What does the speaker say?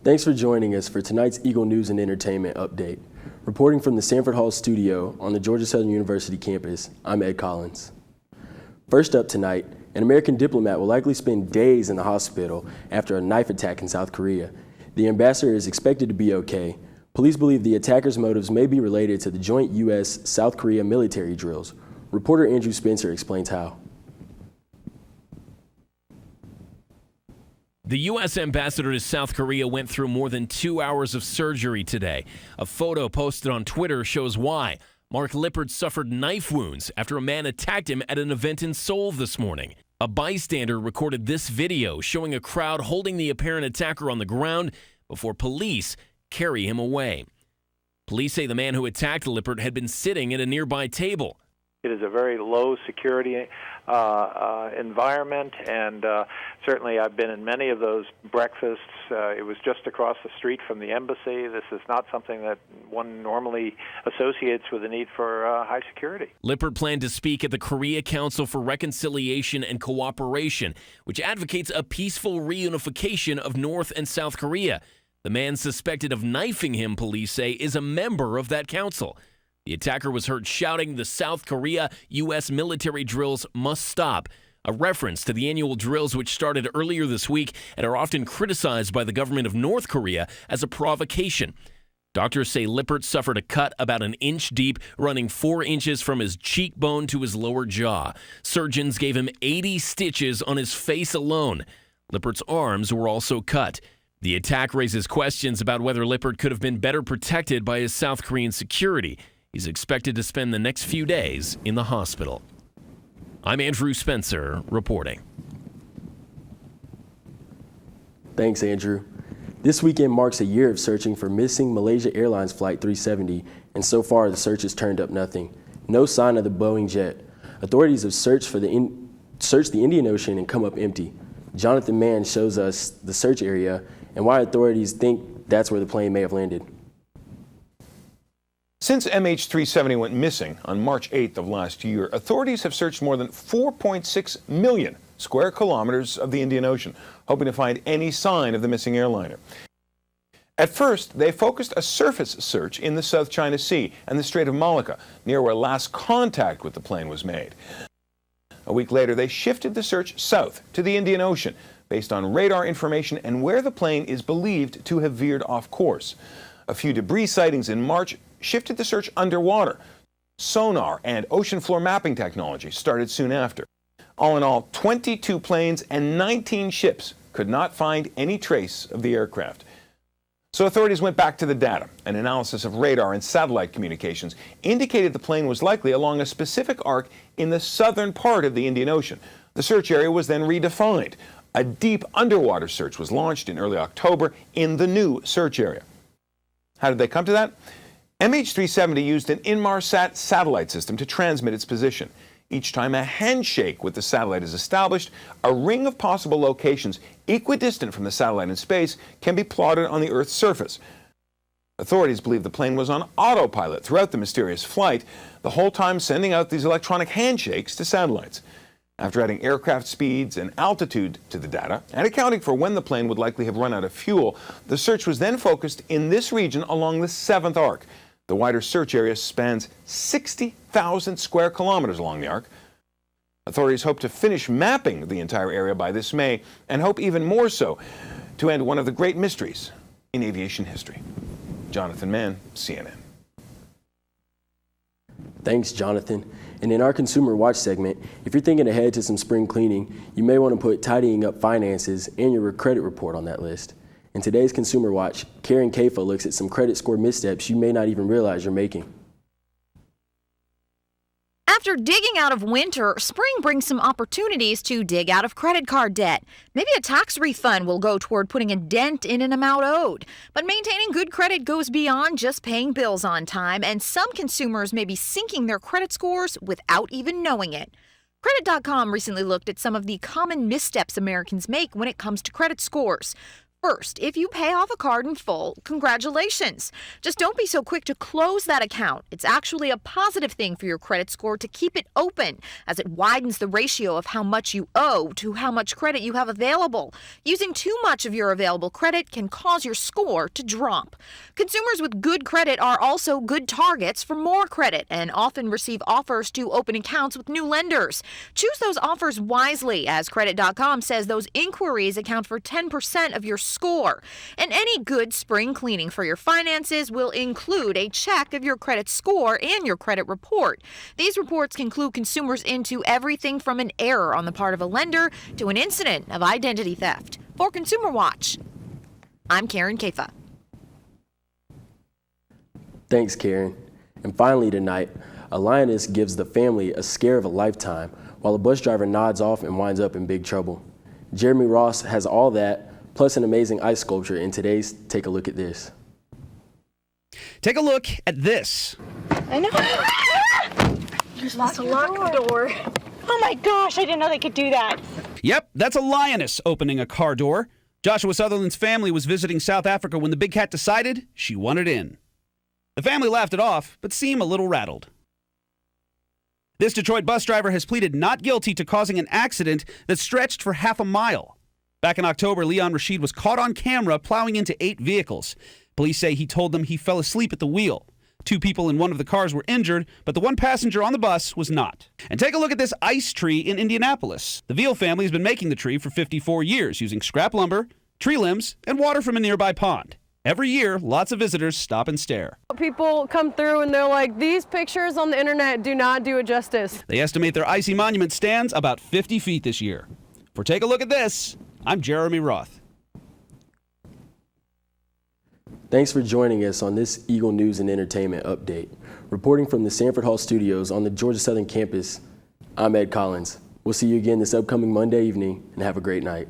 Thanks for joining us for tonight's Eagle News and Entertainment Update. Reporting from the Sanford Hall studio on the Georgia Southern University campus, I'm Ed Collins. First up tonight, an American diplomat will likely spend days in the hospital after a knife attack in South Korea. The ambassador is expected to be okay. Police believe the attacker's motives may be related to the joint U.S.-South Korea military drills. Reporter Andrew Spencer explains how. The U.S. ambassador to South Korea went through more than 2 hours of surgery today. A photo posted on Twitter shows why. Mark Lippert suffered knife wounds after a man attacked him at an event in Seoul this morning. A bystander recorded this video showing a crowd holding the apparent attacker on the ground before police carry him away. Police say the man who attacked Lippert had been sitting at a nearby table. It is a very low security environment, and certainly I've been in many of those breakfasts. It was just across the street from the embassy. This is not something that one normally associates with the need for high security. Lippert planned to speak at the Korea Council for Reconciliation and Cooperation, which advocates a peaceful reunification of North and South Korea. The man suspected of knifing him, police say, is a member of that council. The attacker was heard shouting the South Korea-U.S. military drills must stop, a reference to the annual drills which started earlier this week and are often criticized by the government of North Korea as a provocation. Doctors say Lippert suffered a cut about an inch deep, running 4 inches from his cheekbone to his lower jaw. Surgeons gave him 80 stitches on his face alone. Lippert's arms were also cut. The attack raises questions about whether Lippert could have been better protected by his South Korean security. He's expected to spend the next few days in the hospital. I'm Andrew Spencer reporting. Thanks, Andrew. This weekend marks a year of searching for missing Malaysia Airlines Flight 370, and so far the search has turned up nothing. No sign of the Boeing jet. Authorities have searched the Indian Ocean and come up empty. Jonathan Mann shows us the search area and why authorities think that's where the plane may have landed. Since MH370 went missing on March 8th of last year, authorities have searched more than 4.6 million square kilometers of the Indian Ocean, hoping to find any sign of the missing airliner. At first, they focused a surface search in the South China Sea and the Strait of Malacca, near where last contact with the plane was made. A week later, they shifted the search south to the Indian Ocean, based on radar information and where the plane is believed to have veered off course. A few debris sightings in March shifted the search underwater. Sonar and ocean floor mapping technology started soon after. All in all, 22 planes and 19 ships could not find any trace of the aircraft. So authorities went back to the data. An analysis of radar and satellite communications indicated the plane was likely along a specific arc in the southern part of the Indian Ocean. The search area was then redefined. A deep underwater search was launched in early October in the new search area. How did they come to that? MH370 used an Inmarsat satellite system to transmit its position. Each time a handshake with the satellite is established, a ring of possible locations equidistant from the satellite in space can be plotted on the Earth's surface. Authorities believe the plane was on autopilot throughout the mysterious flight, the whole time sending out these electronic handshakes to satellites. After adding aircraft speeds and altitude to the data and accounting for when the plane would likely have run out of fuel, the search was then focused in this region along the 7th arc. The wider search area spans 60,000 square kilometers along the arc. Authorities hope to finish mapping the entire area by this May and hope even more so to end one of the great mysteries in aviation history. Jonathan Mann, CNN. Thanks, Jonathan. And in our Consumer Watch segment, if you're thinking ahead to some spring cleaning, you may want to put tidying up finances and your credit report on that list. In today's Consumer Watch, Karen Kafa looks at some credit score missteps you may not even realize you're making. After digging out of winter, spring brings some opportunities to dig out of credit card debt. Maybe a tax refund will go toward putting a dent in an amount owed. But maintaining good credit goes beyond just paying bills on time, and some consumers may be sinking their credit scores without even knowing it. Credit.com recently looked at some of the common missteps Americans make when it comes to credit scores. First, if you pay off a card in full, congratulations. Just don't be so quick to close that account. It's actually a positive thing for your credit score to keep it open, as it widens the ratio of how much you owe to how much credit you have available. Using too much of your available credit can cause your score to drop. Consumers with good credit are also good targets for more credit and often receive offers to open accounts with new lenders. Choose those offers wisely, as Credit.com says those inquiries account for 10% of your score. And any good spring cleaning for your finances will include a check of your credit score and your credit report. These reports can clue consumers into everything from an error on the part of a lender to an incident of identity theft. For Consumer Watch, I'm Karen Kafa. Thanks, Karen. And finally tonight, a lioness gives the family a scare of a lifetime while a bus driver nods off and winds up in big trouble. Jeremy Ross has all that, plus an amazing ice sculpture in today's Take a Look at This. Take a look at this. I know. You're supposed to lock the door. Oh my gosh, I didn't know they could do that. Yep, that's a lioness opening a car door. Joshua Sutherland's family was visiting South Africa when the big cat decided she wanted in. The family laughed it off, but seemed a little rattled. This Detroit bus driver has pleaded not guilty to causing an accident that stretched for half a mile. Back in October, Leon Rashid was caught on camera plowing into 8 vehicles. Police say he told them he fell asleep at the wheel. 2 people in one of the cars were injured, but the one passenger on the bus was not. And take a look at this ice tree in Indianapolis. The Veal family has been making the tree for 54 years using scrap lumber, tree limbs, and water from a nearby pond. Every year, lots of visitors stop and stare. People come through and they're like, these pictures on the internet do not do it justice. They estimate their icy monument stands about 50 feet this year. For Take a Look at This, I'm Jeremy Roth. Thanks for joining us on this Eagle News and Entertainment update. Reporting from the Sanford Hall Studios on the Georgia Southern campus, I'm Ed Collins. We'll see you again this upcoming Monday evening, and have a great night.